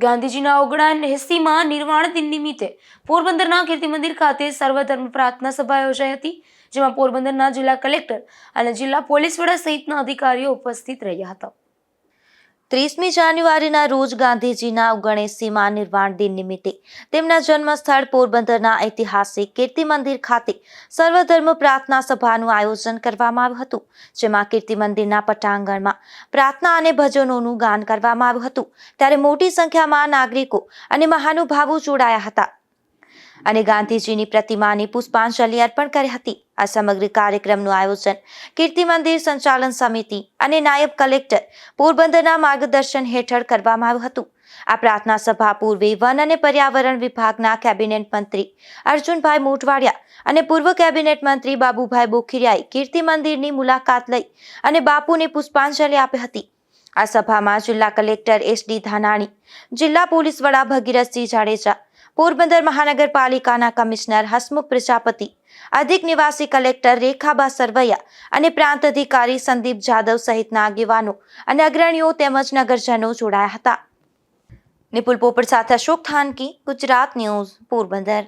ગાંધીજીના 79માં નિર્વાણ દિન નિમિત્તે પોરબંદરના કીર્તિ મંદિર ખાતે સર્વધર્મ પ્રાર્થના સભા યોજાઈ હતી, જેમાં પોરબંદરના જિલ્લા કલેક્ટર અને જિલ્લા પોલીસ વડા સહિતના અધિકારીઓ ઉપસ્થિત રહ્યા હતા। 30મી જાન્યુઆરીના રોજ ગાંધીજીના 79મા નિર્વાણ દિન નિમિત્તે તેમના જન્મસ્થળ પોરબંદરના ઐતિહાસિક કીર્તિ મંદિર ખાતે સર્વધર્મ પ્રાર્થના સભાનું આયોજન કરવામાં આવ્યું હતું, જેમાં કીર્તિ મંદિરના પટાંગણમાં પ્રાર્થના અને ભજનોનું ગાન કરવામાં આવ્યું હતું। ત્યારે મોટી સંખ્યામાં નાગરિકો અને મહાનુભાવો જોડાયા હતા અને ગાંધીજીની પ્રતિમાને પુષ્પાંજલિ અર્પણ કરી હતી। આ સમગ્ર કાર્યક્રમનું આયોજન કીર્તિ મંદિર સંચાલન સમિતિ અને નાયબ કલેક્ટર પોરબંદરના માર્ગદર્શન હેઠળ કરવામાં આવ્યું હતું। આ પ્રાર્થના સભા પૂર્વે વન અને પર્યાવરણ વિભાગના કેબિનેટ મંત્રી અર્જુનભાઈ મોઢવાડિયા અને પૂર્વ કેબિનેટ મંત્રી બાબુભાઈ બોખીરિયાએ કીર્તિ મંદિરની મુલાકાત લઈ અને બાપુને પુષ્પાંજલિ આપી હતી। આ સભામાં જિલ્લા કલેક્ટર એસડી ધાનાણી, જિલ્લા પોલીસ વડા ભગીરથસિંહ જાડેજા, પોરબંદર મહાનગરપાલિકાના કમિશનર હસમુખ પ્રજાપતિ, અધિક નિવાસી કલેક્ટર રેખાબા સરવૈયા અને પ્રાંત અધિકારી સંદીપ જાદવ સહિતના આગેવાનો અને અગ્રણીઓ તેમજ નગરજનો જોડાયા હતા। નિપુલ પોપટ સાથે અશોક થાનકી, ગુજરાત ન્યૂઝ, પોરબંદર।